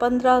15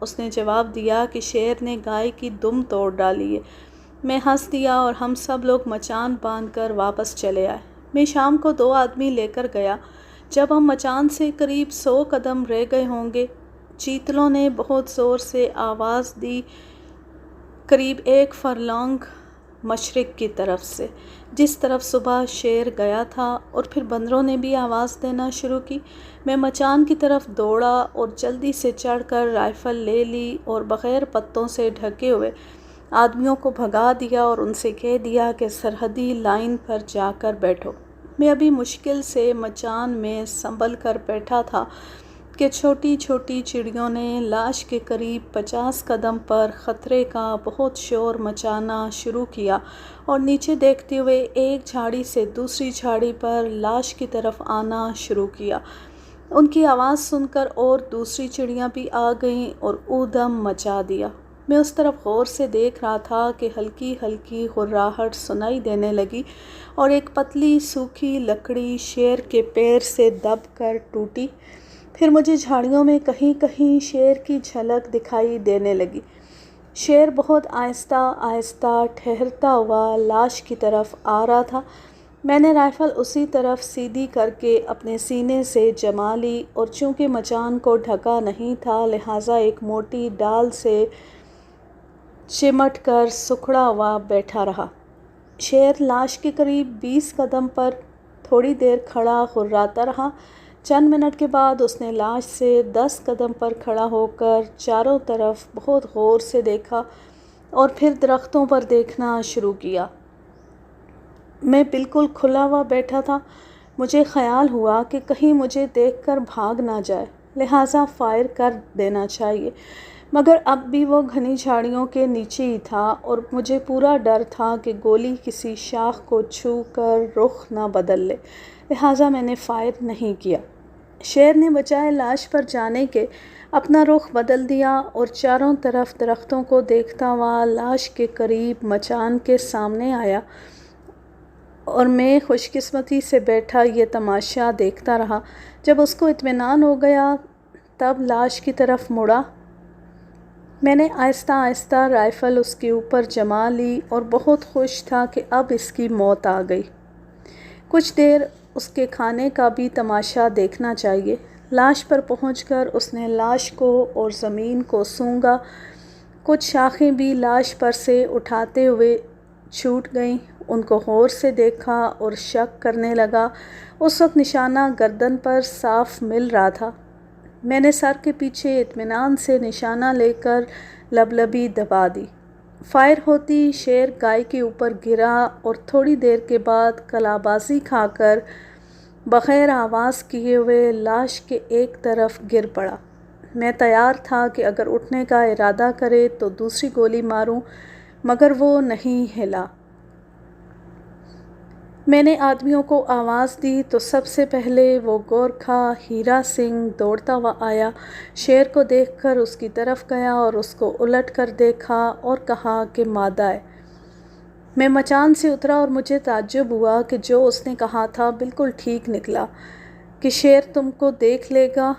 اس نے جواب دیا کہ شیر نے گائے کی دم توڑ ڈالی ہے۔ میں ہنس دیا اور ہم سب لوگ مچان باندھ کر واپس چلے آئے۔ میں شام کو 2 آدمی لے کر گیا۔ جب ہم مچان سے قریب 100 قدم رہ گئے ہوں گے، چیتلوں نے بہت زور سے آواز دی، قریب 1 فرلانگ مشرق کی طرف سے، جس طرف صبح شیر گیا تھا، اور پھر بندروں نے بھی آواز دینا شروع کی۔ میں مچان کی طرف دوڑا اور جلدی سے چڑھ کر رائفل لے لی اور بغیر پتوں سے ڈھکے ہوئے آدمیوں کو بھگا دیا اور ان سے کہہ دیا کہ سرحدی لائن پر جا کر بیٹھو۔ میں ابھی مشکل سے مچان میں سنبھل کر بیٹھا تھا کہ چھوٹی چھوٹی چڑیوں نے لاش کے قریب 50 قدم پر خطرے کا بہت شور مچانا شروع کیا اور نیچے دیکھتے ہوئے ایک جھاڑی سے دوسری جھاڑی پر لاش کی طرف آنا شروع کیا۔ ان کی آواز سن کر اور دوسری چڑیاں بھی آ گئیں اور اودم مچا دیا۔ میں اس طرف غور سے دیکھ رہا تھا کہ ہلکی ہلکی ہراہٹ سنائی دینے لگی اور ایک پتلی سوکھی لکڑی شیر کے پیر سے دب کر ٹوٹی۔ پھر مجھے جھاڑیوں میں کہیں کہیں شیر کی جھلک دکھائی دینے لگی۔ شیر بہت آہستہ آہستہ ٹھہرتا ہوا لاش کی طرف آ رہا تھا۔ میں نے رائفل اسی طرف سیدھی کر کے اپنے سینے سے جما لی اور چونکہ مچان کو ڈھکا نہیں تھا لہٰذا ایک موٹی ڈال سے چمٹ کر سکڑا ہوا بیٹھا رہا۔ شیر لاش کے قریب 20 قدم پر تھوڑی دیر کھڑا ہراتا رہا۔ چند منٹ کے بعد اس نے لاش سے 10 قدم پر کھڑا ہو کر چاروں طرف بہت غور سے دیکھا اور پھر درختوں پر دیکھنا شروع کیا۔ میں بالکل کھلا ہوا بیٹھا تھا۔ مجھے خیال ہوا کہ کہیں مجھے دیکھ کر بھاگ نہ جائے، لہٰذا فائر کر دینا چاہیے، مگر اب بھی وہ گھنی جھاڑیوں کے نیچے ہی تھا اور مجھے پورا ڈر تھا کہ گولی کسی شاخ کو چھو کر رخ نہ بدل لے، لہٰذا میں نے فائر نہیں کیا۔ شیر نے بجائے لاش پر جانے کے اپنا رخ بدل دیا اور چاروں طرف درختوں کو دیکھتا ہوا لاش کے قریب مچان کے سامنے آیا اور میں خوش قسمتی سے بیٹھا یہ تماشا دیکھتا رہا۔ جب اس کو اطمینان ہو گیا تب لاش کی طرف مڑا۔ میں نے آہستہ آہستہ رائفل اس کے اوپر جما لی اور بہت خوش تھا کہ اب اس کی موت آ گئی۔ کچھ دیر اس کے کھانے کا بھی تماشا دیکھنا چاہیے۔ لاش پر پہنچ کر اس نے لاش کو اور زمین کو سونگھا۔ کچھ شاخیں بھی لاش پر سے اٹھاتے ہوئے چھوٹ گئیں۔ ان کو غور سے دیکھا اور شک کرنے لگا۔ اس وقت نشانہ گردن پر صاف مل رہا تھا۔ میں نے سر کے پیچھے اطمینان سے نشانہ لے کر لبلبی دبا دی۔ فائر ہوتی شیر گائے کے اوپر گرا اور تھوڑی دیر کے بعد کلابازی کھا کر بغیر آواز کیے ہوئے لاش کے ایک طرف گر پڑا۔ میں تیار تھا کہ اگر اٹھنے کا ارادہ کرے تو دوسری گولی ماروں، مگر وہ نہیں ہلا۔ میں نے آدمیوں کو آواز دی تو سب سے پہلے وہ گورکھا ہیرا سنگھ دوڑتا ہوا آیا، شیر کو دیکھ کر اس کی طرف گیا اور اس کو الٹ کر دیکھا اور کہا کہ مادہ ہے۔ میں مچان سے اترا اور مجھے تعجب ہوا کہ جو اس نے کہا تھا بالکل ٹھیک نکلا کہ شیر تم کو دیکھ لے گا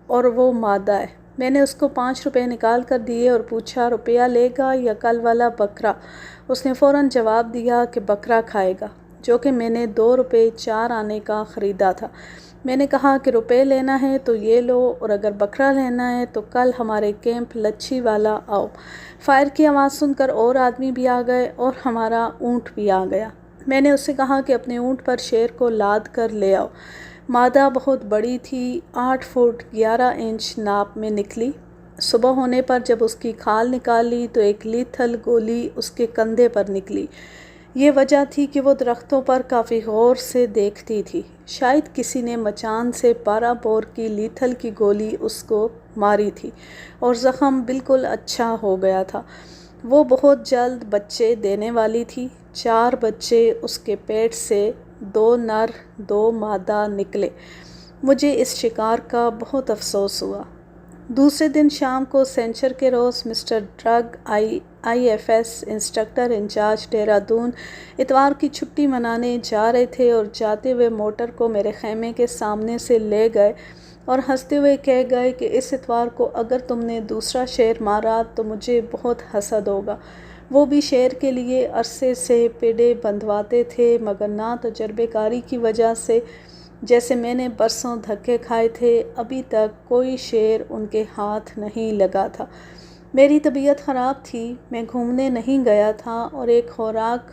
اور وہ مادہ ہے۔ میں نے اس کو 5 روپے نکال کر دیے اور پوچھا روپیہ لے گا یا کل والا بکرا؟ اس نے فوراً جواب دیا کہ بکرا کھائے گا، جو کہ میں نے 2 روپے 4 آنے کا خریدا تھا۔ میں نے کہا کہ روپے لینا ہے تو یہ لو اور اگر بکرا لینا ہے تو کل ہمارے کیمپ لچھی والا آؤ۔ فائر کی آواز سن کر اور آدمی بھی آ گئے اور ہمارا اونٹ بھی آ گیا۔ میں نے اس سے کہا کہ اپنے اونٹ پر شیر کو لاد کر لے آؤ۔ مادہ بہت بڑی تھی، 8 فٹ 11 انچ ناپ میں نکلی۔ صبح ہونے پر جب اس کی کھال نکالی تو ایک لیتھل گولی اس کے کندھے پر نکلی۔ یہ وجہ تھی کہ وہ درختوں پر کافی غور سے دیکھتی تھی۔ شاید کسی نے مچان سے 12 بور کی لیتھل کی گولی اس کو ماری تھی اور زخم بالکل اچھا ہو گیا تھا۔ وہ بہت جلد بچے دینے والی تھی۔ 4 بچے اس کے پیٹ سے، 2 نر 2 مادہ نکلے۔ مجھے اس شکار کا بہت افسوس ہوا۔ دوسرے دن شام کو سینچر کے روز مسٹر ڈرگ IFS انسٹرکٹر انچارج دہرادون اتوار کی چھٹی منانے جا رہے تھے اور جاتے ہوئے موٹر کو میرے خیمے کے سامنے سے لے گئے اور ہنستے ہوئے کہہ گئے کہ اس اتوار کو اگر تم نے دوسرا شیر مارا تو مجھے بہت حسد ہوگا۔ وہ بھی شیر کے لیے عرصے سے پیڑے بندھواتے تھے، مگر نہ تجربے کاری کی وجہ سے، جیسے میں نے برسوں دھکے کھائے تھے، ابھی تک کوئی شیر ان کے ہاتھ نہیں لگا تھا۔ میری طبیعت خراب تھی، میں گھومنے نہیں گیا تھا اور ایک خوراک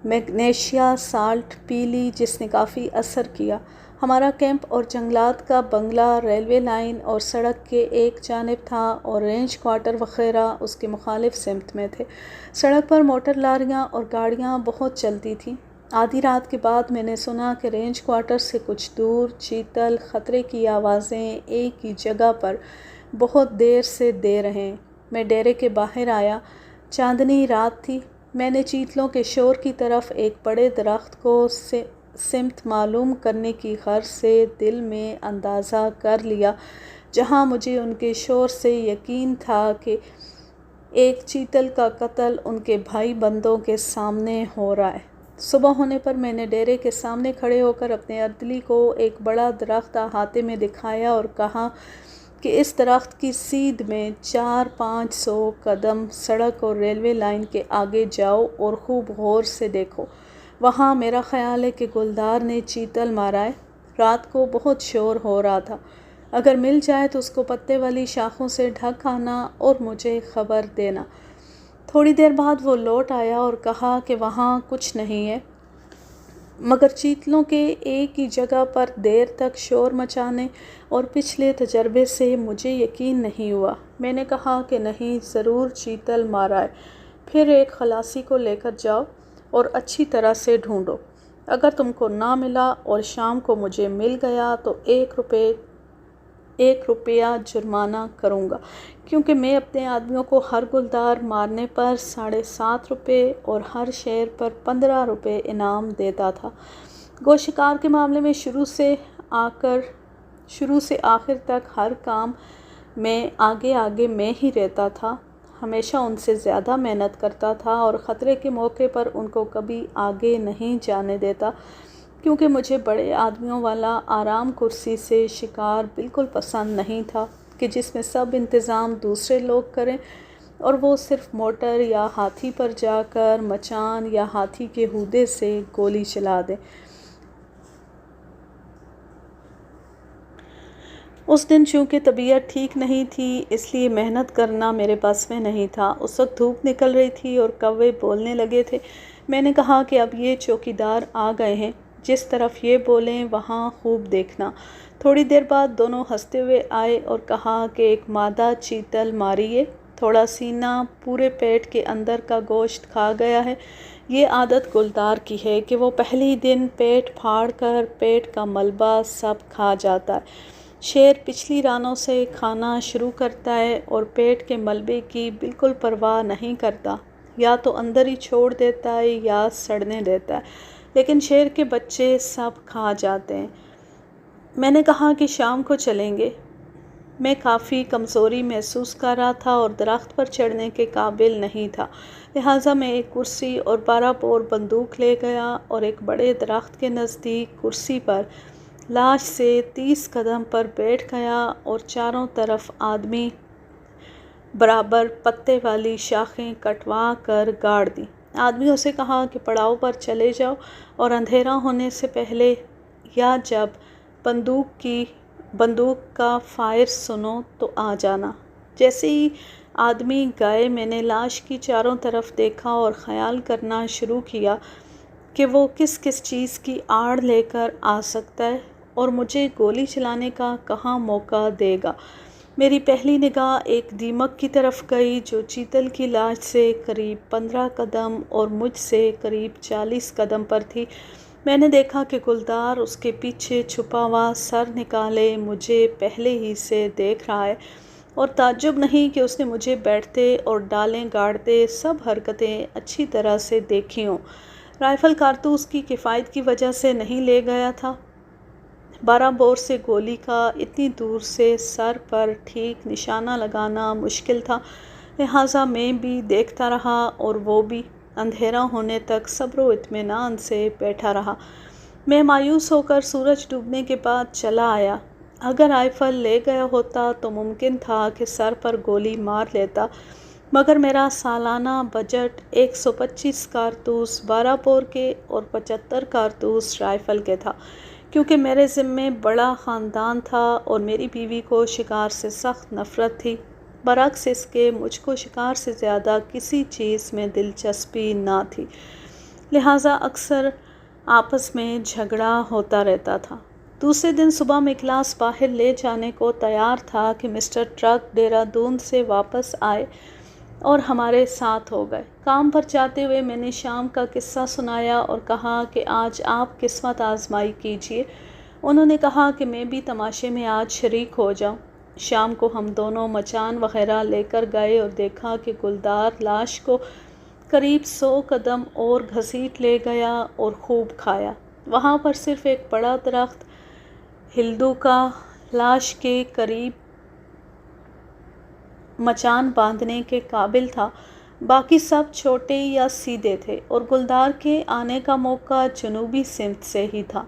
میگنیشیا سالٹ پی لی جس نے کافی اثر کیا۔ ہمارا کیمپ اور جنگلات کا بنگلہ ریلوے لائن اور سڑک کے ایک جانب تھا اور رینج کوارٹر وغیرہ اس کے مخالف سمت میں تھے۔ سڑک پر موٹر لاریاں اور گاڑیاں بہت چلتی تھیں۔ آدھی رات کے بعد میں نے سنا کہ رینج کوارٹر سے کچھ دور چیتل خطرے کی آوازیں ایک ہی جگہ پر بہت دیر سے دے رہے ہیں۔ میں ڈیرے کے باہر آیا، چاندنی رات تھی۔ میں نے چیتلوں کے شور کی طرف ایک بڑے درخت کو سمت معلوم کرنے کی غرض سے دل میں اندازہ کر لیا، جہاں مجھے ان کے شور سے یقین تھا کہ ایک چیتل کا قتل ان کے بھائی بندوں کے سامنے ہو رہا ہے۔ صبح ہونے پر میں نے ڈیرے کے سامنے کھڑے ہو کر اپنے اردلی کو ایک بڑا درخت احاطے میں دکھایا اور کہا کہ اس درخت کی سیدھ میں 400-500 قدم سڑک اور ریلوے لائن کے آگے جاؤ اور خوب غور سے دیکھو، وہاں میرا خیال ہے کہ گلدار نے چیتل مارا ہے۔ رات کو بہت شور ہو رہا تھا، اگر مل جائے تو اس کو پتے والی شاخوں سے ڈھک آنا اور مجھے خبر دینا۔ تھوڑی دیر بعد وہ لوٹ آیا اور کہا کہ وہاں کچھ نہیں ہے، مگر چیتلوں کے ایک ہی جگہ پر دیر تک شور مچانے اور پچھلے تجربے سے مجھے یقین نہیں ہوا۔ میں نے کہا کہ نہیں، ضرور چیتل مارا ہے۔ پھر ایک خلاصی کو لے کر جاؤ اور اچھی طرح سے ڈھونڈو۔ اگر تم کو نہ ملا اور شام کو مجھے مل گیا تو 1 روپیہ جرمانہ کروں گا، کیونکہ میں اپنے آدمیوں کو ہر گلدار مارنے پر 7.5 روپے اور ہر شیر پر 15 روپے انعام دیتا تھا۔ گو شکار کے معاملے میں شروع سے آخر تک ہر کام میں آگے میں ہی رہتا تھا، ہمیشہ ان سے زیادہ محنت کرتا تھا اور خطرے کے موقع پر ان کو کبھی آگے نہیں جانے دیتا، کیونکہ مجھے بڑے آدمیوں والا آرام کرسی سے شکار بالکل پسند نہیں تھا کہ جس میں سب انتظام دوسرے لوگ کریں اور وہ صرف موٹر یا ہاتھی پر جا کر مچان یا ہاتھی کے ہودے سے گولی چلا دیں۔ اس دن چونکہ طبیعت ٹھیک نہیں تھی، اس لیے محنت کرنا میرے بس میں نہیں تھا۔ اس وقت دھوپ نکل رہی تھی اور کوے بولنے لگے تھے۔ میں نے کہا کہ اب یہ چوکیدار آ گئے ہیں، جس طرف یہ بولیں وہاں خوب دیکھنا۔ تھوڑی دیر بعد دونوں ہنستے ہوئے آئے اور کہا کہ ایک مادہ چیتل ماری ہے، تھوڑا سینہ پورے پیٹ کے اندر کا گوشت کھا گیا ہے۔ یہ عادت گلدار کی ہے کہ وہ پہلی دن پیٹ پھاڑ کر پیٹ کا ملبہ سب کھا جاتا ہے۔ شیر پچھلی رانوں سے کھانا شروع کرتا ہے اور پیٹ کے ملبے کی بالکل پرواہ نہیں کرتا، یا تو اندر ہی چھوڑ دیتا ہے یا سڑنے دیتا ہے، لیکن شیر کے بچے سب کھا جاتے ہیں۔ میں نے کہا کہ شام کو چلیں گے۔ میں کافی کمزوری محسوس کر رہا تھا اور درخت پر چڑھنے کے قابل نہیں تھا، لہٰذا میں ایک کرسی اور 12 بور بندوق لے گیا اور ایک بڑے درخت کے نزدیک کرسی پر لاش سے 30 قدم پر بیٹھ گیا اور چاروں طرف آدمی برابر پتے والی شاخیں کٹوا کر گاڑ دیں۔ آدمیوں سے کہا کہ پڑاؤ پر چلے جاؤ اور اندھیرا ہونے سے پہلے یا جب بندوق کا فائر سنو تو آ جانا۔ جیسے ہی آدمی گئے میں نے لاش کی چاروں طرف دیکھا اور خیال کرنا شروع کیا کہ وہ کس چیز کی آڑ لے کر آ سکتا ہے اور مجھے گولی چلانے کا کہاں موقع دے گا۔ میری پہلی نگاہ ایک دیمک کی طرف گئی جو چیتل کی لاش سے قریب 15 قدم اور مجھ سے قریب 40 قدم پر تھی۔ میں نے دیکھا کہ گلدار اس کے پیچھے چھپا ہوا سر نکالے مجھے پہلے ہی سے دیکھ رہا ہے، اور تعجب نہیں کہ اس نے مجھے بیٹھتے اور ڈالیں گاڑتے سب حرکتیں اچھی طرح سے دیکھی ہوں۔ رائفل کارتوس کی کفایت کی وجہ سے نہیں لے گیا تھا۔ 12 بور سے گولی کا اتنی دور سے سر پر ٹھیک نشانہ لگانا مشکل تھا، لہٰذا میں بھی دیکھتا رہا اور وہ بھی۔ اندھیرا ہونے تک صبر و اطمینان سے بیٹھا رہا۔ میں مایوس ہو کر سورج ڈوبنے کے بعد چلا آیا۔ اگر رائفل لے گیا ہوتا تو ممکن تھا کہ سر پر گولی مار لیتا، مگر میرا سالانہ بجٹ 125 کارتوس 12 بور کے اور 75 کارتوس رائفل کے تھا، کیونکہ میرے ذمے بڑا خاندان تھا اور میری بیوی کو شکار سے سخت نفرت تھی، برعکس اس کے مجھ کو شکار سے زیادہ کسی چیز میں دلچسپی نہ تھی، لہٰذا اکثر آپس میں جھگڑا ہوتا رہتا تھا۔ دوسرے دن صبح میں کلاس باہر لے جانے کو تیار تھا کہ مسٹر ٹرک دہرادون سے واپس آئے اور ہمارے ساتھ ہو گئے۔ کام پر جاتے ہوئے میں نے شام کا قصہ سنایا اور کہا کہ آج آپ قسمت آزمائی کیجیے۔ انہوں نے کہا کہ میں بھی تماشے میں آج شریک ہو جاؤں۔ شام کو ہم دونوں مچان وغیرہ لے کر گئے اور دیکھا کہ گلدار لاش کو قریب 100 قدم اور گھسیٹ لے گیا اور خوب کھایا۔ وہاں پر صرف ایک بڑا درخت ہلدو کا لاش کے قریب مچان باندھنے کے قابل تھا، باقی سب چھوٹے یا سیدھے تھے، اور گلدار کے آنے کا موقع جنوبی سمت سے ہی تھا۔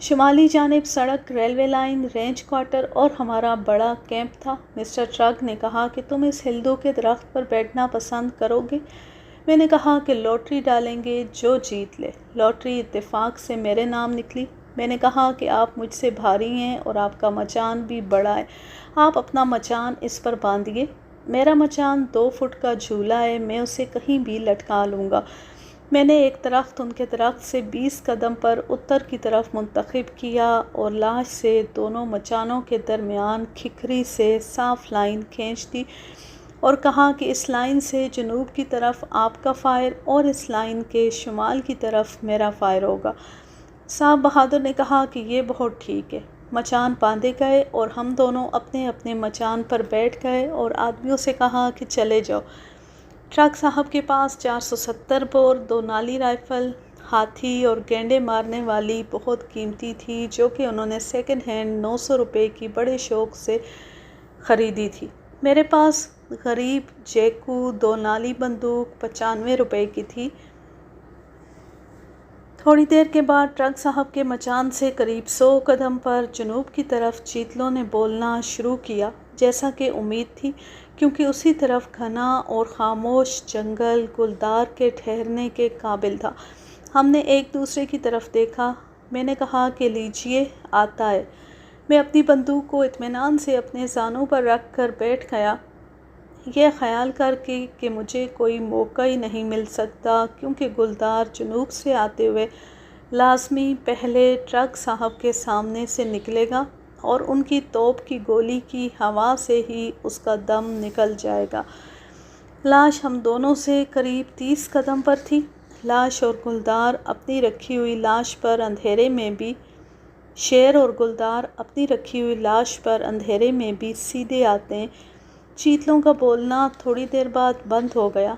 شمالی جانب سڑک، ریلوے لائن، رینج کوارٹر اور ہمارا بڑا کیمپ تھا۔ مسٹر ٹرک نے کہا کہ تم اس ہلدو کے درخت پر بیٹھنا پسند کرو گے؟ میں نے کہا کہ لاٹری ڈالیں گے، جو جیت لے۔ لاٹری اتفاق سے میرے نام نکلی۔ میں نے کہا کہ آپ مجھ سے بھاری ہیں اور آپ کا مچان بھی بڑا ہے، آپ اپنا مچان اس پر باندھیے۔ میرا مچان 2 فٹ کا جھولا ہے، میں اسے کہیں بھی لٹکا لوں گا۔ میں نے ایک درخت ان کے درخت سے 20 قدم پر اتر کی طرف منتخب کیا اور لاش سے دونوں مچانوں کے درمیان کھکری سے صاف لائن کھینچ دی اور کہا کہ اس لائن سے جنوب کی طرف آپ کا فائر اور اس لائن کے شمال کی طرف میرا فائر ہوگا۔ صاحب بہادر نے کہا کہ یہ بہت ٹھیک ہے۔ مچان باندھے گئے اور ہم دونوں اپنے اپنے مچان پر بیٹھ گئے اور آدمیوں سے کہا کہ چلے جاؤ۔ ٹرک صاحب کے پاس 470 بور، 2 نالی رائفل، ہاتھی اور گینڈے مارنے والی بہت قیمتی تھی، جو کہ انہوں نے سیکنڈ ہینڈ 900 روپے کی بڑے شوق سے خریدی تھی۔ میرے پاس غریب جیکو 2 نالی بندوق 95 روپے کی تھی۔ تھوڑی دیر کے بعد ٹرک صاحب کے مچان سے قریب 100 قدم پر جنوب کی طرف چیتلوں نے بولنا شروع کیا، جیسا کہ امید تھی، کیونکہ اسی طرف گھنا اور خاموش جنگل گلدار کے ٹھہرنے کے قابل تھا۔ ہم نے ایک دوسرے کی طرف دیکھا۔ میں نے کہا کہ لیجیے، آتا ہے۔ میں اپنی بندوق کو اطمینان سے اپنے زانوں پر رکھ کر بیٹھ گیا، یہ خیال کر کے کہ مجھے کوئی موقع ہی نہیں مل سکتا، کیونکہ گلدار جنوب سے آتے ہوئے لازمی پہلے ٹرک صاحب کے سامنے سے نکلے گا اور ان کی توپ کی گولی کی ہوا سے ہی اس کا دم نکل جائے گا۔ لاش ہم دونوں سے قریب 30 قدم پر تھی۔ لاش اور گلدار اپنی رکھی ہوئی لاش پر اندھیرے میں بھی شیر اور گلدار اپنی رکھی ہوئی لاش پر اندھیرے میں بھی سیدھے آتے ہیں۔ چیتلوں کا بولنا تھوڑی دیر بعد بند ہو گیا۔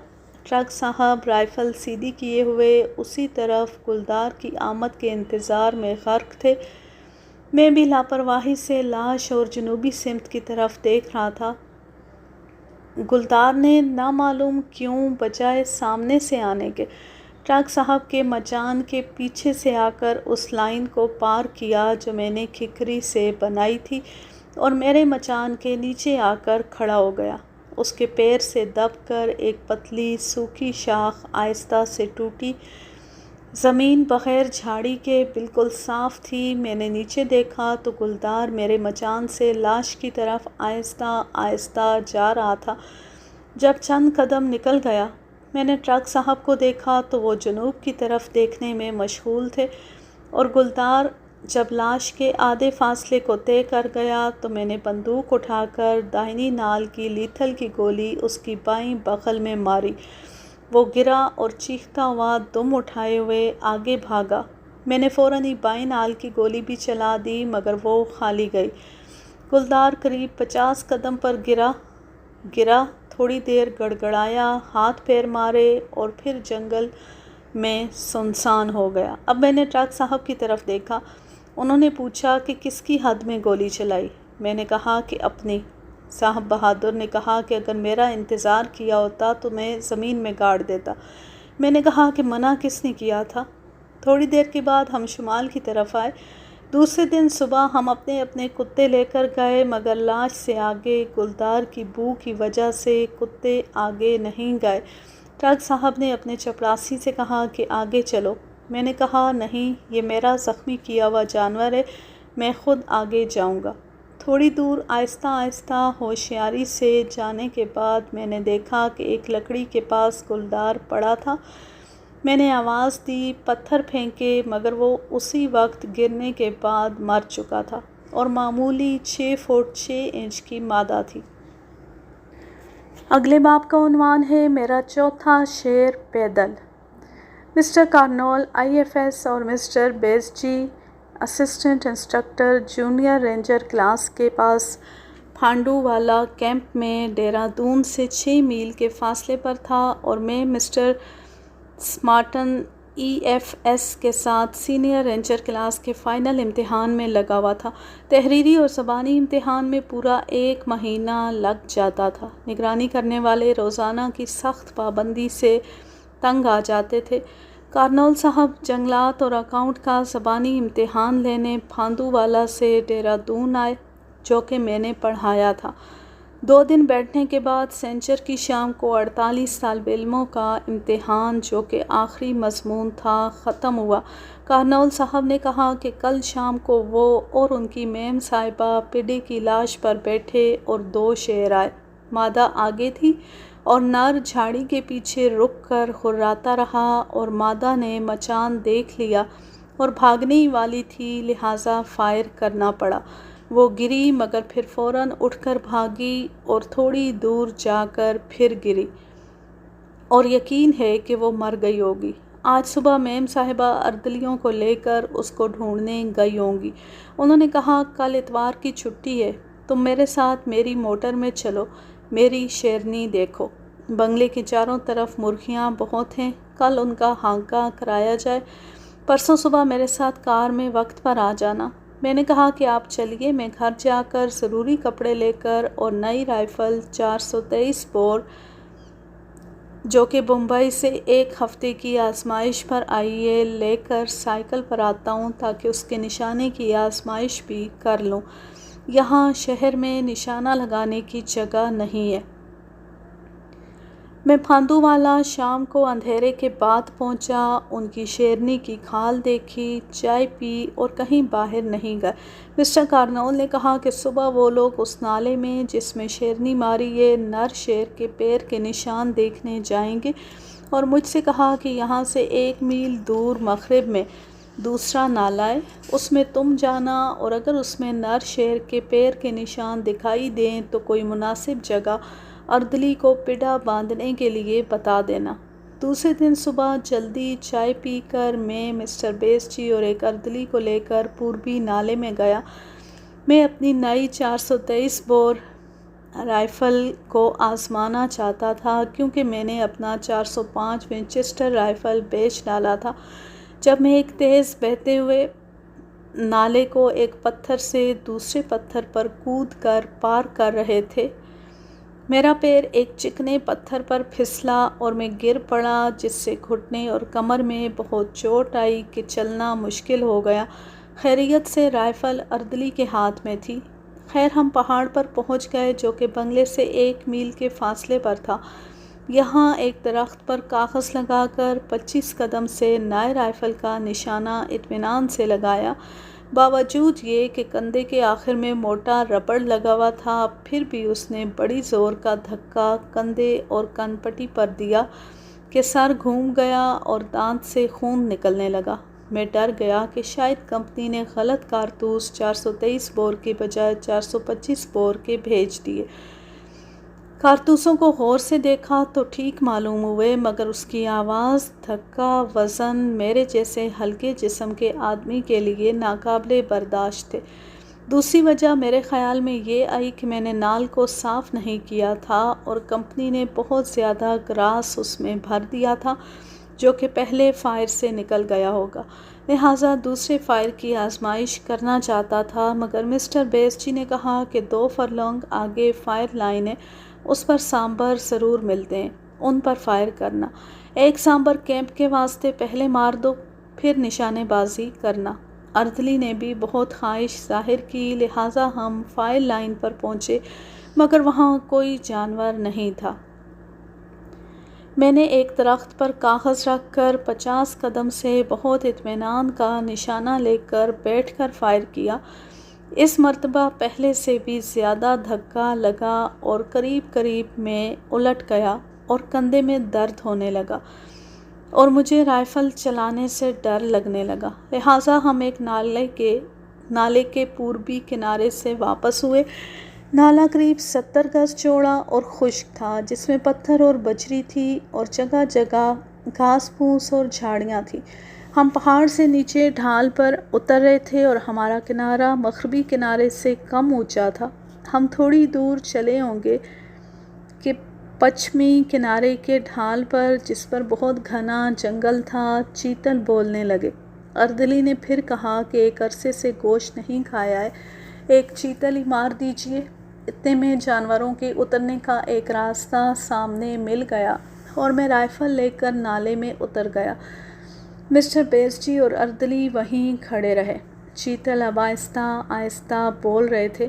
ٹرک صاحب رائفل سیدھی کیے ہوئے اسی طرف گلدار کی آمد کے انتظار میں غرق تھے۔ میں بھی لاپرواہی سے لاش اور جنوبی سمت کی طرف دیکھ رہا تھا۔ گلدار نے نامعلوم کیوں بجائے سامنے سے آنے کے ٹرک صاحب کے مچان کے پیچھے سے آ کر اس لائن کو پار کیا جو میں نے کھکری سے بنائی تھی اور میرے مچان کے نیچے آ کر کھڑا ہو گیا۔ اس کے پیر سے دب کر ایک پتلی سوکھی شاخ آہستہ سے ٹوٹی۔ زمین بغیر جھاڑی کے بالکل صاف تھی۔ میں نے نیچے دیکھا تو گلدار میرے مچان سے لاش کی طرف آہستہ آہستہ جا رہا تھا۔ جب چند قدم نکل گیا، میں نے ٹرک صاحب کو دیکھا تو وہ جنوب کی طرف دیکھنے میں مشغول تھے، اور گلدار جب لاش کے آدھے فاصلے کو طے کر گیا تو میں نے بندوق اٹھا کر داہنی نال کی لیتھل کی گولی اس کی بائیں بغل میں ماری۔ وہ گرا اور چیختا ہوا دم اٹھائے ہوئے آگے بھاگا۔ میں نے فوراً ہی بائیں نال کی گولی بھی چلا دی، مگر وہ خالی گئی۔ گلدار قریب 50 قدم پر گرا، تھوڑی دیر گڑگڑایا، ہاتھ پیر مارے اور پھر جنگل میں سنسان ہو گیا۔ اب میں نے ٹرک صاحب کی طرف دیکھا۔ انہوں نے پوچھا کہ کس کی حد میں گولی چلائی؟ میں نے کہا کہ اپنی۔ صاحب بہادر نے کہا کہ اگر میرا انتظار کیا ہوتا تو میں زمین میں گاڑ دیتا۔ میں نے کہا کہ منع کس نے کیا تھا؟ تھوڑی دیر کے بعد ہم شمال کی طرف آئے۔ دوسرے دن صبح ہم اپنے اپنے کتے لے کر گئے، مگر لاش سے آگے گلدار کی بو کی وجہ سے کتے آگے نہیں گئے۔ ٹرک صاحب نے اپنے چپراسی سے کہا کہ آگے چلو۔ میں نے کہا نہیں، یہ میرا زخمی کیا ہوا جانور ہے، میں خود آگے جاؤں گا۔ تھوڑی دور آہستہ آہستہ ہوشیاری سے جانے کے بعد میں نے دیکھا کہ ایک لکڑی کے پاس گلدار پڑا تھا۔ میں نے آواز دی، پتھر پھینکے، مگر وہ اسی وقت گرنے کے بعد مر چکا تھا اور معمولی 6 فٹ 6 انچ کی مادہ تھی۔ اگلے باب کا عنوان ہے میرا چوتھا شیر پیدل۔ مسٹر کارنول IFS اور مسٹر بیسجی assistant instructor junior ranger class کے پاس پھانڈو والا کیمپ میں دہرادون سے 6 میل کے فاصلے پر تھا اور میں مسٹر سمارٹن EFS کے ساتھ سینئر رینجر کلاس کے فائنل امتحان میں لگا ہوا تھا۔ تحریری اور زبانی امتحان میں پورا 1 مہینہ لگ جاتا تھا۔ نگرانی کرنے والے روزانہ کی سخت پابندی سے تنگ آ جاتے تھے۔ کارنول صاحب جنگلات اور اکاؤنٹ کا زبانی امتحان لینے پھاندو والا سے دہرادون آئے، جو کہ میں نے پڑھایا تھا۔ 2 دن بیٹھنے کے بعد سنیچر کی شام کو 48 طالب علموں کا امتحان، جو کہ آخری مضمون تھا، ختم ہوا۔ کارنول صاحب نے کہا کہ کل شام کو وہ اور ان کی میم صاحبہ پڈے کی لاش پر بیٹھے اور 2 شیر آئے۔ مادہ آگے تھی اور نر جھاڑی کے پیچھے رک کر ہراتا رہا اور مادہ نے مچان دیکھ لیا اور بھاگنے ہی والی تھی، لہٰذا فائر کرنا پڑا۔ وہ گری مگر پھر فوراً اٹھ کر بھاگی اور تھوڑی دور جا کر پھر گری اور یقین ہے کہ وہ مر گئی ہوگی۔ آج صبح میم صاحبہ اردلیوں کو لے کر اس کو ڈھونڈنے گئی ہوں گی۔ انہوں نے کہا کل اتوار کی چھٹی ہے، تم میرے ساتھ میری موٹر میں چلو، میری شیرنی دیکھو۔ بنگلے کے چاروں طرف مرغیاں بہت ہیں، کل ان کا ہانکا کرایا جائے۔ پرسوں صبح میرے ساتھ کار میں وقت پر آ جانا۔ میں نے کہا کہ آپ چلیے، میں گھر جا کر ضروری کپڑے لے کر اور نئی رائفل 423 بور، جو کہ بمبئی سے 1 ہفتے کی آزمائش پر آئی ہے، لے کر سائیکل پر آتا ہوں تاکہ اس کے نشانے کی آزمائش بھی کر لوں۔ یہاں شہر میں نشانہ لگانے کی جگہ نہیں ہے۔ میں پھاندو والا شام کو اندھیرے کے بعد پہنچا، ان کی شیرنی کی کھال دیکھی، چائے پی اور کہیں باہر نہیں گئے۔ مسٹر کارنول نے کہا کہ صبح وہ لوگ اس نالے میں جس میں شیرنی ماری ہے، نر شیر کے پیر کے نشان دیکھنے جائیں گے اور مجھ سے کہا کہ یہاں سے 1 میل دور مغرب میں دوسرا نالہ ہے، اس میں تم جانا اور اگر اس میں نر شیر کے پیر کے نشان دکھائی دیں تو کوئی مناسب جگہ اردلی کو پڈا باندھنے کے لیے بتا دینا۔ دوسرے دن صبح جلدی چائے پی کر میں مسٹر بیسجی اور ایک اردلی کو لے کر پوربی نالے میں گیا۔ میں اپنی نئی 423 بور رائفل کو آزمانا چاہتا تھا کیونکہ میں نے اپنا 405 وینچسٹر رائفل بیچ ڈالا تھا۔ جب میں ایک تیز بہتے ہوئے نالے کو ایک پتھر سے دوسرے پتھر پر کود کر پار کر رہے تھے، میرا پیر ایک چکنے پتھر پر پھسلا اور میں گر پڑا، جس سے گھٹنے اور کمر میں بہت چوٹ آئی کہ چلنا مشکل ہو گیا۔ خیریت سے رائفل اردلی کے ہاتھ میں تھی۔ خیر ہم پہاڑ پر پہنچ گئے جو کہ بنگلے سے 1 میل کے فاصلے پر تھا۔ یہاں ایک درخت پر کاغذ لگا کر 25 قدم سے نئے رائفل کا نشانہ اطمینان سے لگایا۔ باوجود یہ کہ کندھے کے آخر میں موٹا ربڑ لگا ہوا تھا، پھر بھی اس نے بڑی زور کا دھکا کندھے اور کن پٹی پر دیا کہ سر گھوم گیا اور دانت سے خون نکلنے لگا۔ میں ڈر گیا کہ شاید کمپنی نے غلط کارتوس 423 بور کے بجائے 425 بور کے بھیج دیے۔ کارتوسوں کو غور سے دیکھا تو ٹھیک معلوم ہوئے، مگر اس کی آواز، دھکا، وزن میرے جیسے ہلکے جسم کے آدمی کے لیے ناقابل برداشت تھے۔ دوسری وجہ میرے خیال میں یہ آئی کہ میں نے نال کو صاف نہیں کیا تھا اور کمپنی نے بہت زیادہ گراس اس میں بھر دیا تھا جو کہ پہلے فائر سے نکل گیا ہوگا، لہٰذا دوسرے فائر کی آزمائش کرنا چاہتا تھا۔ مگر مسٹر بیسجی نے کہا کہ 2 فرلنگ آگے فائر لائن ہے، اس پر سامبر ضرور ملتے ہیں، ان پر فائر کرنا۔ 1 سامبر کیمپ کے واسطے پہلے مار دو، پھر نشانے بازی کرنا۔ اردلی نے بھی بہت خواہش ظاہر کی، لہٰذا ہم فائر لائن پر پہنچے، مگر وہاں کوئی جانور نہیں تھا۔ میں نے ایک درخت پر کاغذ رکھ کر 50 قدم سے بہت اطمینان کا نشانہ لے کر بیٹھ کر فائر کیا۔ اس مرتبہ پہلے سے بھی زیادہ دھکا لگا اور قریب قریب میں الٹ گیا اور کندھے میں درد ہونے لگا اور مجھے رائفل چلانے سے ڈر لگنے لگا، لہٰذا ہم ایک نالے کے پوربی کنارے سے واپس ہوئے۔ نالا قریب 70 گز چوڑا اور خشک تھا، جس میں پتھر اور بجری تھی اور جگہ جگہ گھاس پھوس اور جھاڑیاں تھیں۔ ہم پہاڑ سے نیچے ڈھال پر اتر رہے تھے اور ہمارا کنارہ مغربی کنارے سے کم اونچا تھا۔ ہم تھوڑی دور چلے ہوں گے کہ پچھمی کنارے کے ڈھال پر، جس پر بہت گھنا جنگل تھا، چیتل بولنے لگے۔ اردلی نے پھر کہا کہ ایک عرصے سے گوشت نہیں کھایا ہے، ایک چیتل ہی مار دیجیے۔ اتنے میں جانوروں کے اترنے کا ایک راستہ سامنے مل گیا اور میں رائفل لے کر نالے میں اتر گیا۔ مسٹر بیسجی اور اردلی وہیں کھڑے رہے۔ چیتل اب آہستہ آہستہ بول رہے تھے۔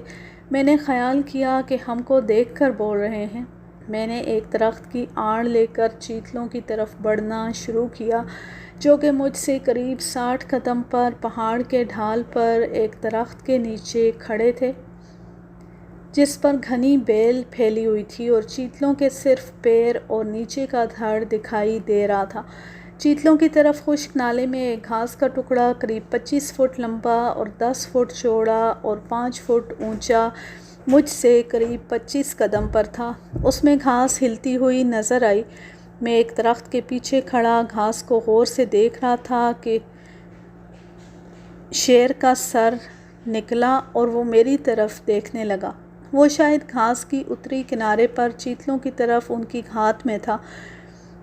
میں نے خیال کیا کہ ہم کو دیکھ کر بول رہے ہیں۔ میں نے ایک درخت کی آڑ لے کر چیتلوں کی طرف بڑھنا شروع کیا، جو کہ مجھ سے قریب 60 قدم پر پہاڑ کے ڈھال پر ایک درخت کے نیچے کھڑے تھے، جس پر گھنی بیل پھیلی ہوئی تھی اور چیتلوں کے صرف پیر اور نیچے کا دھڑ دکھائی دے رہا تھا۔ چیتلوں کی طرف خشک نالے میں ایک گھاس کا ٹکڑا قریب 25 فٹ لمبا اور 10 فٹ چوڑا اور 5 فٹ اونچا مجھ سے قریب 25 قدم پر تھا۔ اس میں گھاس ہلتی ہوئی نظر آئی۔ میں ایک درخت کے پیچھے کھڑا گھاس کو غور سے دیکھ رہا تھا کہ شیر کا سر نکلا اور وہ میری طرف دیکھنے لگا۔ وہ شاید گھاس کی اتری کنارے پر چیتلوں کی طرف ان کی گھات میں تھا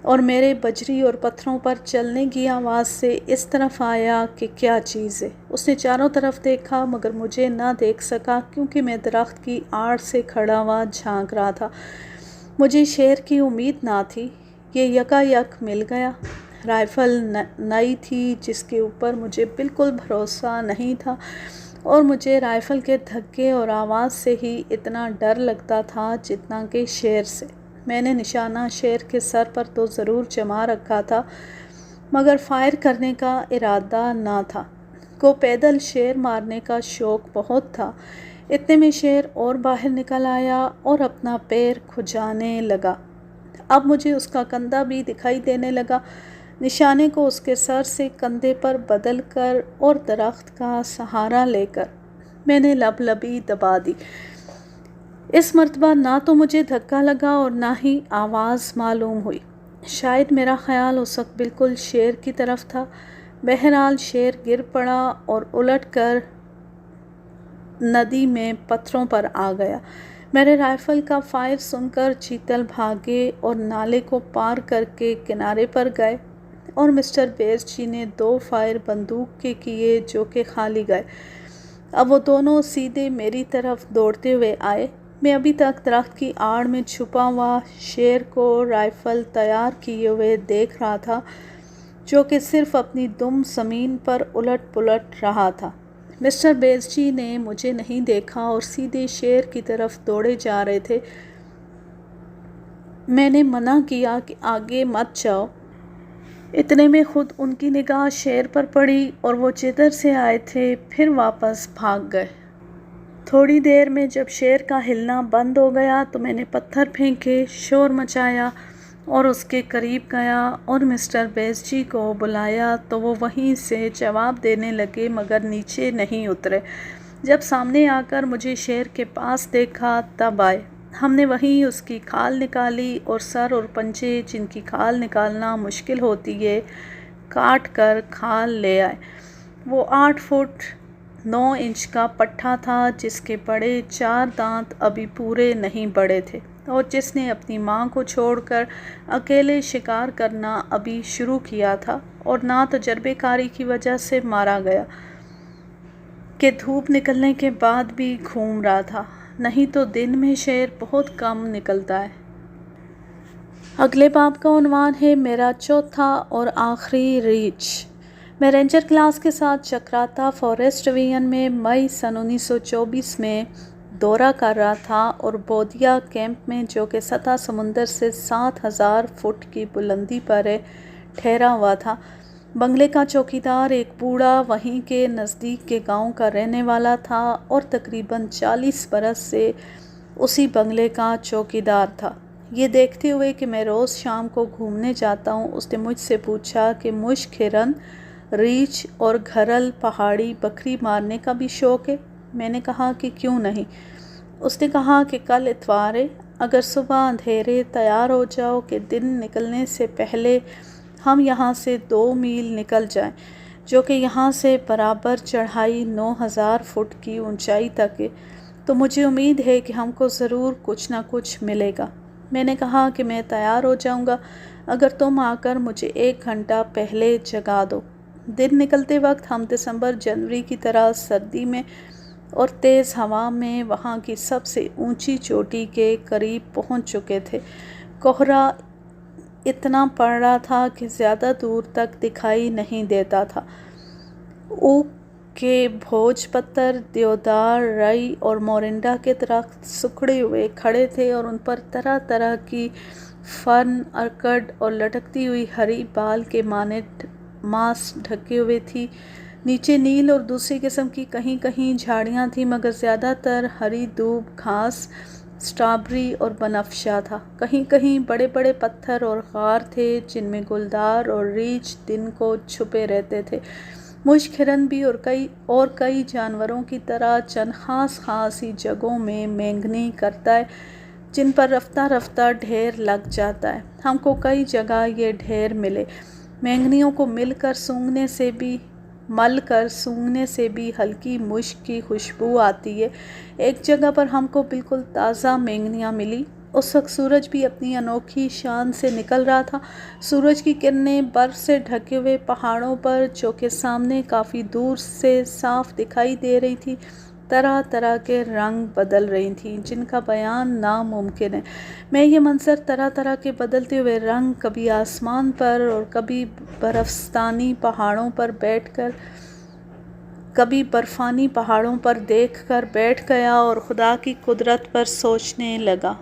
اور میرے بجری اور پتھروں پر چلنے کی آواز سے اس طرف آیا کہ کیا چیز ہے۔ اس نے چاروں طرف دیکھا مگر مجھے نہ دیکھ سکا، کیونکہ میں درخت کی آڑ سے کھڑا ہوا جھانک رہا تھا۔ مجھے شیر کی امید نہ تھی۔ یہ یکا یک مل گیا۔ رائفل نئی تھی، جس کے اوپر مجھے بالکل بھروسہ نہیں تھا اور مجھے رائفل کے دھکے اور آواز سے ہی اتنا ڈر لگتا تھا جتنا کہ شیر سے۔ میں نے نشانہ شیر کے سر پر تو ضرور جما رکھا تھا، مگر فائر کرنے کا ارادہ نہ تھا۔ کو پیدل شیر مارنے کا شوق بہت تھا۔ اتنے میں شیر اور باہر نکل آیا اور اپنا پیر کھجانے لگا۔ اب مجھے اس کا کندھا بھی دکھائی دینے لگا۔ نشانے کو اس کے سر سے کندھے پر بدل کر اور درخت کا سہارا لے کر میں نے لبی دبا دی۔ اس مرتبہ نہ تو مجھے دھکا لگا اور نہ ہی آواز معلوم ہوئی۔ شاید میرا خیال اس وقت بالکل شیر کی طرف تھا۔ بہرحال شیر گر پڑا اور الٹ کر ندی میں پتھروں پر آ گیا۔ میرے رائفل کا فائر سن کر چیتل بھاگے اور نالے کو پار کر کے کنارے پر گئے اور مسٹر بیسجی نے 2 فائر بندوق کے کیے، جو کہ خالی گئے۔ اب وہ دونوں سیدھے میری طرف دوڑتے ہوئے آئے۔ میں ابھی تک درخت کی آڑ میں چھپا ہوا شیر کو رائفل تیار کیے ہوئے دیکھ رہا تھا، جو کہ صرف اپنی دم زمین پر الٹ پلٹ رہا تھا۔ مسٹر بیسجی نے مجھے نہیں دیکھا اور سیدھے شیر کی طرف دوڑے جا رہے تھے۔ میں نے منع کیا کہ آگے مت جاؤ۔ اتنے میں خود ان کی نگاہ شیر پر پڑی اور وہ جدھر سے آئے تھے پھر واپس بھاگ گئے۔ تھوڑی دیر میں جب شیر کا ہلنا بند ہو گیا تو میں نے پتھر پھینکے، شور مچایا اور اس کے قریب گیا اور مسٹر بیسجی کو بلایا تو وہ وہیں سے جواب دینے لگے مگر نیچے نہیں اترے۔ جب سامنے آ کر مجھے شیر کے پاس دیکھا تب آئے۔ ہم نے وہیں اس کی کھال نکالی اور سر اور پنجے، جن کی کھال نکالنا مشکل ہوتی ہے، کاٹ کر کھال لے آئے۔ وہ 8 فٹ 9 انچ کا پٹھا تھا، جس کے بڑے 4 دانت ابھی پورے نہیں بڑھے تھے اور جس نے اپنی ماں کو چھوڑ کر اکیلے شکار کرنا ابھی شروع کیا تھا اور نہ تجربے کاری کی وجہ سے مارا گیا کہ دھوپ نکلنے کے بعد بھی گھوم رہا تھا، نہیں تو دن میں شیر بہت کم نکلتا ہے۔ اگلے باب کا عنوان ہے میرا چوتھا اور آخری ریچھ۔ میں رینجر کلاس کے ساتھ چکراتا فارسٹ ڈویژن میں مئی سن 1924 میں دورہ کر رہا تھا اور بودیا کیمپ میں، جو کہ سطح سمندر سے 7000 فٹ کی بلندی پر ہے، ٹھہرا ہوا تھا۔ بنگلے کا چوکیدار ایک بوڑھا وہیں کے نزدیک کے گاؤں کا رہنے والا تھا اور تقریباً 40 برس سے اسی بنگلے کا چوکیدار تھا۔ یہ دیکھتے ہوئے کہ میں روز شام کو گھومنے جاتا ہوں، اس نے مجھ سے پوچھا کہ مجھ ہرن، ریچھ اور گھرل پہاڑی بکری مارنے کا بھی شوق ہے؟ میں نے کہا کہ کیوں نہیں؟ اس نے کہا کہ کل اتوار ہے، اگر صبح اندھیرے تیار ہو جاؤ کہ دن نکلنے سے پہلے ہم یہاں سے 2 میل نکل جائیں، جو کہ یہاں سے برابر چڑھائی 9000 فٹ کی اونچائی تک ہے، تو مجھے امید ہے کہ ہم کو ضرور کچھ نہ کچھ ملے گا۔ میں نے کہا کہ میں تیار ہو جاؤں گا اگر تم آ کر مجھے 1 گھنٹہ پہلے جگا دو۔ دن نکلتے وقت ہم دسمبر جنوری کی طرح سردی میں اور تیز ہوا میں وہاں کی سب سے اونچی چوٹی کے قریب پہنچ چکے تھے۔ کوہرا اتنا پڑ رہا تھا کہ زیادہ دور تک دکھائی نہیں دیتا تھا۔ اوک کے بھوج پتر، دیودار، رئی اور مورنڈا کے درخت سکڑے ہوئے کھڑے تھے اور ان پر طرح طرح کی فرن، ارکڈ اور لٹکتی ہوئی ہری بال کے مانند ماس ڈھکے ہوئے تھی۔ نیچے نیل اور دوسری قسم کی کہیں کہیں جھاڑیاں تھیں، مگر زیادہ تر ہری دھوب گھاس، اسٹرابری اور بنفشا تھا۔ کہیں کہیں بڑے بڑے پتھر اور غار تھے جن میں گلدار اور ریچھ دن کو چھپے رہتے تھے۔ مشک ہرن بھی اور کئی جانوروں کی طرح چند خاص خاص ہی جگہوں میں مینگنی کرتا ہے، جن پر رفتہ رفتہ ڈھیر لگ جاتا ہے۔ ہم کو کئی جگہ یہ ڈھیر ملے۔ مینگنیوں کو مل کر سونگھنے سے بھی ہلکی مشک کی خوشبو آتی ہے۔ ایک جگہ پر ہم کو بالکل تازہ مینگنیاں ملی۔ اس وقت سورج بھی اپنی انوکھی شان سے نکل رہا تھا۔ سورج کی کرنیں برف سے ڈھکے ہوئے پہاڑوں پر، جو کہ سامنے کافی دور سے صاف دکھائی دے رہی تھی، طرح طرح کے رنگ بدل رہی تھیں جن کا بیان ناممکن ہے۔ میں یہ منظر طرح طرح کے بدلتے ہوئے رنگ کبھی آسمان پر اور کبھی برفستانی پہاڑوں پر برفانی پہاڑوں پر دیکھ کر بیٹھ گیا اور خدا کی قدرت پر سوچنے لگا،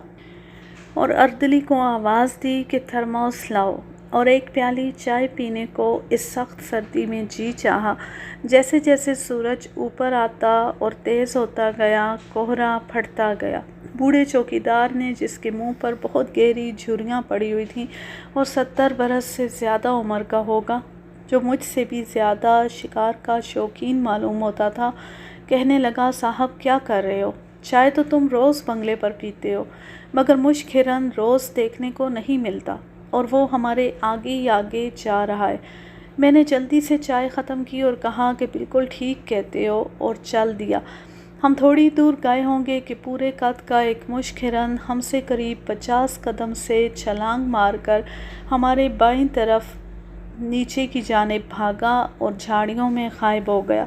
اور اردلی کو آواز دی کہ تھرموس لاؤ، اور ایک پیالی چائے پینے کو اس سخت سردی میں جی چاہا۔ جیسے جیسے سورج اوپر آتا اور تیز ہوتا گیا، کوہرا پھٹتا گیا۔ بوڑھے چوکیدار نے، جس کے منہ پر بہت گہری جھریاں پڑی ہوئی تھیں اور 70 برس سے زیادہ عمر کا ہوگا، جو مجھ سے بھی زیادہ شکار کا شوقین معلوم ہوتا تھا، کہنے لگا، صاحب کیا کر رہے ہو؟ چائے تو تم روز بنگلے پر پیتے ہو، مگر مشک ہرن روز دیکھنے کو نہیں ملتا، اور وہ ہمارے آگے ہی آگے جا رہا ہے۔ میں نے جلدی سے چائے ختم کی اور کہا کہ بالکل ٹھیک کہتے ہو، اور چل دیا۔ ہم تھوڑی دور گئے ہوں گے کہ پورے قد کا ایک مشک ہرن ہم سے قریب 50 قدم سے چھلانگ مار کر ہمارے بائیں طرف نیچے کی جانب بھاگا اور جھاڑیوں میں غائب ہو گیا۔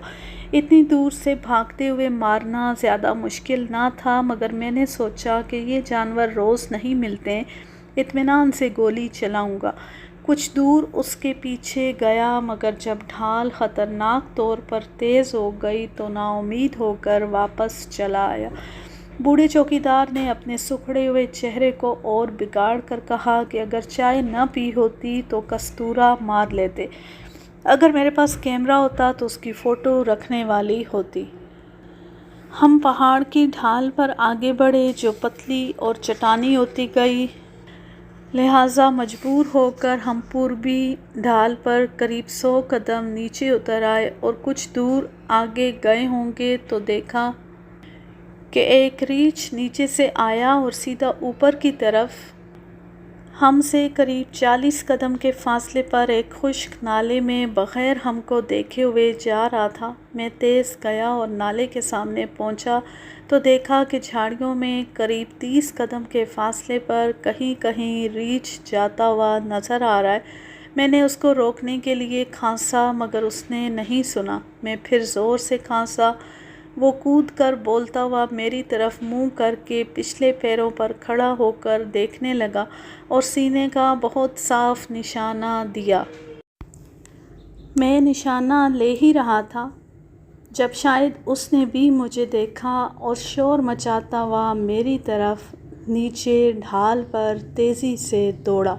اتنی دور سے بھاگتے ہوئے مارنا زیادہ مشکل نہ تھا، مگر میں نے سوچا کہ یہ جانور روز نہیں ملتے، اطمینان سے گولی چلاؤں گا۔ کچھ دور اس کے پیچھے گیا، مگر جب ڈھال خطرناک طور پر تیز ہو گئی تو نا امید ہو کر واپس چلا آیا۔ بوڑھے چوکیدار نے اپنے سکڑے ہوئے چہرے کو اور بگاڑ کر کہا کہ اگر چائے نہ پی ہوتی تو کستورا مار لیتے، اگر میرے پاس کیمرہ ہوتا تو اس کی فوٹو رکھنے والی ہوتی۔ ہم پہاڑ کی ڈھال پر آگے بڑھے جو پتلی اور چٹانی ہوتی گئی، لہٰذا مجبور ہو کر ہم پوربی ڈھال پر قریب 100 قدم نیچے اتر آئے، اور کچھ دور آگے گئے ہوں گے تو دیکھا کہ ایک ریچھ نیچے سے آیا اور سیدھا اوپر کی طرف ہم سے قریب 40 قدم کے فاصلے پر ایک خشک نالے میں بغیر ہم کو دیکھے ہوئے جا رہا تھا۔ میں تیز گیا اور نالے کے سامنے پہنچا تو دیکھا کہ جھاڑیوں میں قریب 30 قدم کے فاصلے پر کہیں کہیں ریچھ جاتا ہوا نظر آ رہا ہے۔ میں نے اس کو روکنے کے لیے کھانسا، مگر اس نے نہیں سنا۔ میں پھر زور سے کھانسا۔ وہ کود کر بولتا ہوا میری طرف منہ کر کے پچھلے پیروں پر کھڑا ہو کر دیکھنے لگا اور سینے کا بہت صاف نشانہ دیا۔ میں نشانہ لے ہی رہا تھا جب شاید اس نے بھی مجھے دیکھا اور شور مچاتا ہوا میری طرف نیچے ڈھال پر تیزی سے دوڑا۔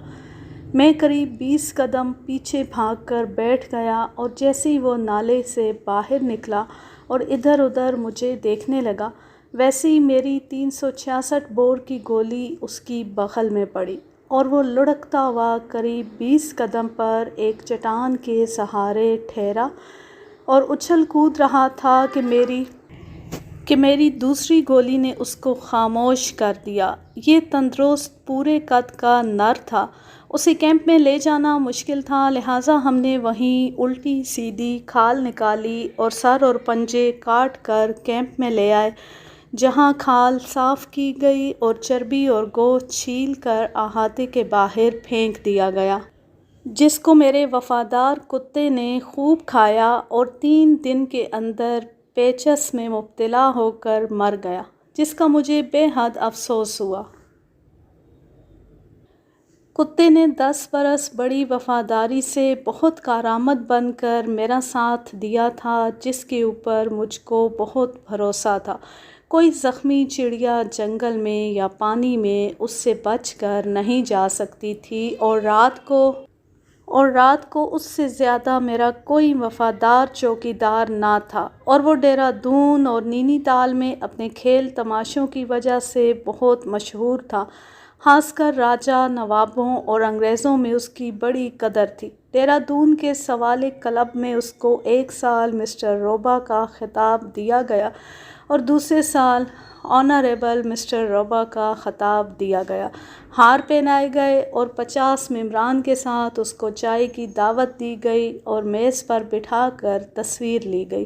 میں قریب 20 قدم پیچھے بھاگ کر بیٹھ گیا اور جیسے ہی وہ نالے سے باہر نکلا اور ادھر ادھر مجھے دیکھنے لگا، ویسے ہی میری 366 بور کی گولی اس کی بغل میں پڑی اور وہ لڑھکتا ہوا قریب 20 قدم پر ایک چٹان کے سہارے ٹھہرا اور اچھل کود رہا تھا کہ میری دوسری گولی نے اس کو خاموش کر دیا۔ یہ تندرست پورے قد کا نر تھا۔ اسے کیمپ میں لے جانا مشکل تھا، لہٰذا ہم نے وہیں الٹی سیدھی کھال نکالی اور سر اور پنجے کاٹ کر کیمپ میں لے آئے، جہاں کھال صاف کی گئی اور چربی اور گوشت چھیل کر احاطے کے باہر پھینک دیا گیا، جس کو میرے وفادار کتے نے خوب کھایا اور 3 دن کے اندر پیچس میں مبتلا ہو کر مر گیا، جس کا مجھے بے حد افسوس ہوا۔ کتے نے 10 برس بڑی وفاداری سے بہت کارآمد بن کر میرا ساتھ دیا تھا، جس کے اوپر مجھ کو بہت بھروسہ تھا۔ کوئی زخمی چڑیا جنگل میں یا پانی میں اس سے بچ کر نہیں جا سکتی تھی اور رات کو اس سے زیادہ میرا کوئی وفادار چوکیدار نہ تھا، اور وہ دہرادون اور نینی تال میں اپنے کھیل تماشوں کی وجہ سے بہت مشہور تھا۔ خاص کر راجا، نوابوں اور انگریزوں میں اس کی بڑی قدر تھی۔ دہرادون کے سوالے کلب میں اس کو 1 سال مسٹر روبا کا خطاب دیا گیا اور دوسرے سال آنریبل مسٹر روبا کا خطاب دیا گیا۔ ہار پہنائے گئے اور 50 ممبران کے ساتھ اس کو چائے کی دعوت دی گئی اور میز پر بٹھا کر تصویر لی گئی۔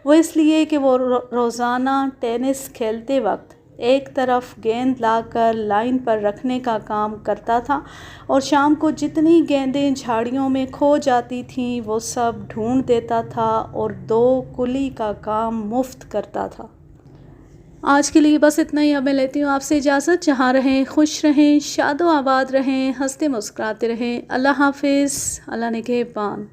وہ اس لیے کہ وہ روزانہ ٹینس کھیلتے وقت ایک طرف گیند لا کر لائن پر رکھنے کا کام کرتا تھا اور شام کو جتنی گیندیں جھاڑیوں میں کھو جاتی تھیں وہ سب ڈھونڈ دیتا تھا اور 2 کلی کا کام مفت کرتا تھا۔ آج کے لیے بس اتنا ہی۔ اب میں لیتی ہوں آپ سے اجازت۔ جہاں رہیں خوش رہیں، شاد و آباد رہیں، ہنستے مسکراتے رہیں۔ اللہ حافظ، اللہ نگہبان۔